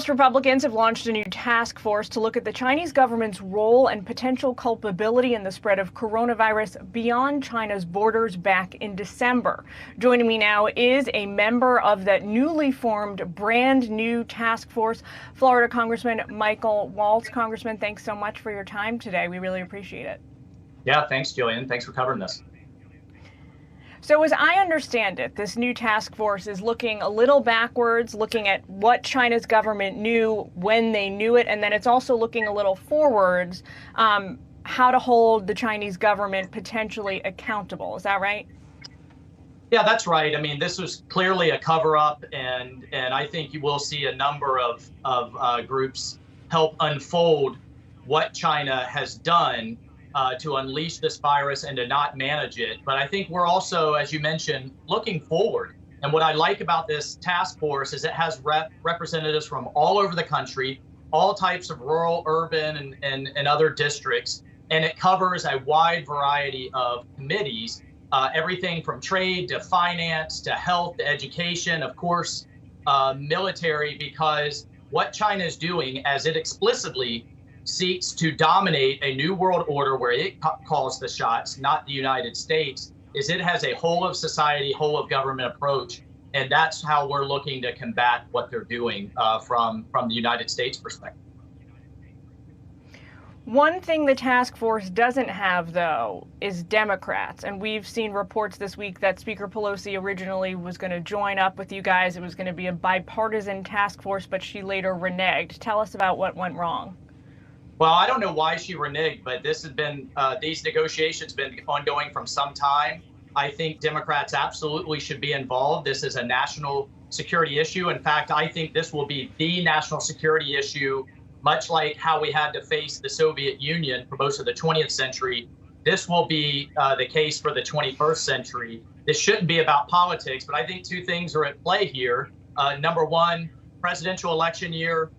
House Republicans have launched a new task force to look at the Chinese government's role and potential culpability in the spread of coronavirus beyond China's borders back in December. Joining me now is a member of that newly formed brand new task force, Florida Congressman Michael Waltz. Congressman, thanks so much for your time today. We really appreciate it. Yeah, thanks, Jillian. Thanks for covering this. So as I understand it, this new task force is looking a little backwards, looking at what China's government knew when they knew it, and then it's also looking a little forwards, how to hold the Chinese government potentially accountable. Is that right? Yeah, that's right. I mean, this was clearly a cover-up, and I think you will see a number of groups help unfold what China has done to unleash this virus and to not manage it. But I think we're also, as you mentioned, looking forward. And what I like about this task force is it has representatives from all over the country, all types of rural, urban, and other districts. And it covers a wide variety of committees, everything from trade to finance to health to education, of course, military, because what China is doing, as it explicitly seeks to dominate a new world order where it calls the shots, not the United States, is it has a whole of society, whole of government approach. And that's how we're looking to combat what they're doing from the United States perspective. One thing the task force doesn't have, though, is Democrats. And we've seen reports this week that Speaker Pelosi originally was going to join up with you guys. It was going to be a bipartisan task force, but she later reneged. Tell us about what went wrong. Well, I don't know why she reneged, but this has been these negotiations been ongoing from some time. I think Democrats absolutely should be involved. This is a national security issue. In fact, I think this will be the national security issue, much like how we had to face the Soviet Union for most of the 20th century. This will be the case for the 21st century. This shouldn't be about politics, but I think two things are at play here. Number one, presidential election year.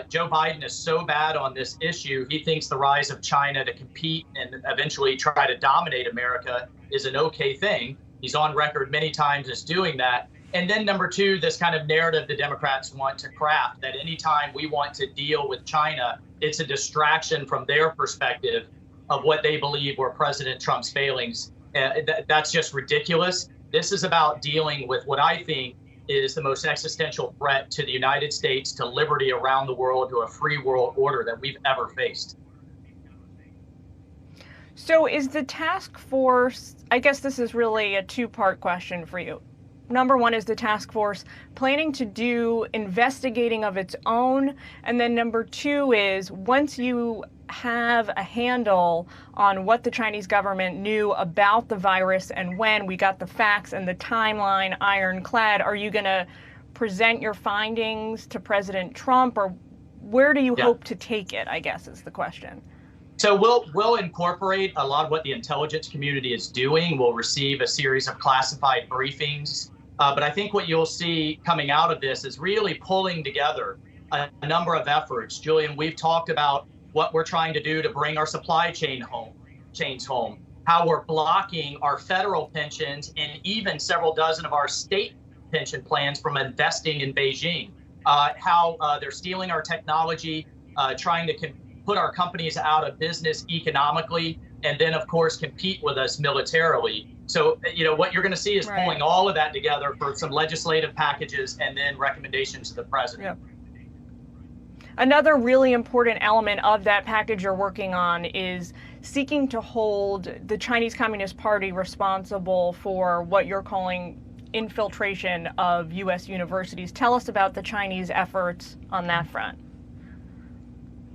Joe Biden is so bad on this issue. He thinks the rise of China to compete and eventually try to dominate America is an okay thing. He's on record many times as doing that. And then number two, this kind of narrative the Democrats want to craft, that anytime we want to deal with China, it's a distraction from their perspective of what they believe were President Trump's failings. That's just ridiculous. This is about dealing with what I think is the most existential threat to the United States, to liberty around the world, to a free world order that we've ever faced. So is the task force, I guess this is really a two-part question for you. Number one, is the task force planning to do investigating of its own? And then number two is, once you have a handle on what the Chinese government knew about the virus and when we got the facts and the timeline ironclad, are you going to present your findings to President Trump, or where do you hope to take it, I guess is the question. So we'll incorporate a lot of what the intelligence community is doing. We'll receive a series of classified briefings. But I think what you'll see coming out of this is really pulling together a number of efforts. Julian, we've talked about what we're trying to do to bring our supply chains home, how we're blocking our federal pensions and even several dozen of our state pension plans from investing in Beijing, how they're stealing our technology, trying to put our companies out of business economically, and then, of course, compete with us militarily. So, what you're going to see is pulling all of that together for some legislative packages and then recommendations to the president. Yep. Another really important element of that package you're working on is seeking to hold the Chinese Communist Party responsible for what you're calling infiltration of U.S. universities. Tell us about the Chinese efforts on that front.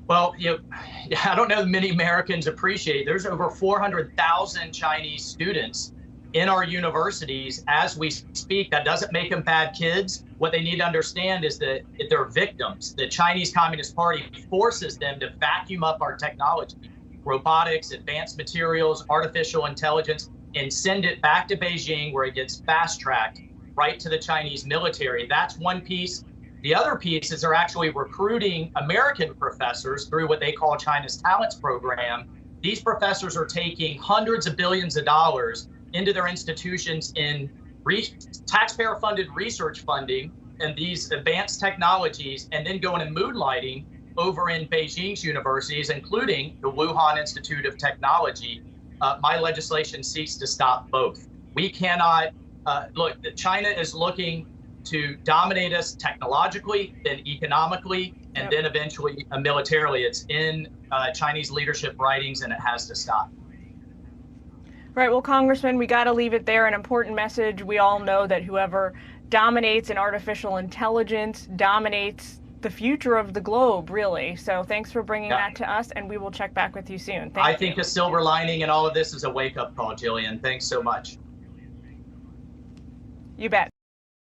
Well, I don't know that many Americans appreciate. There's over 400,000 Chinese students in our universities as we speak. That doesn't make them bad kids. What they need to understand is that they're victims. The Chinese Communist Party forces them to vacuum up our technology, robotics, advanced materials, artificial intelligence, and send it back to Beijing, where it gets fast-tracked right to the Chinese military. That's one piece. The other piece is they're actually recruiting American professors through what they call China's Talents Program. These professors are taking hundreds of billions of dollars into their institutions in taxpayer-funded research funding and these advanced technologies and then going and moonlighting over in Beijing's universities, including the Wuhan Institute of Technology, my legislation seeks to stop both. We cannot look. China is looking to dominate us technologically, then economically, and then eventually militarily. It's in Chinese leadership writings, and it has to stop. Right. Well, Congressman, we got to leave it there. An important message. We all know that whoever dominates in artificial intelligence dominates the future of the globe, really. So thanks for bringing that to us, and we will check back with you soon. I think a silver lining in all of this is a wake-up call, Jillian. Thanks so much. You bet.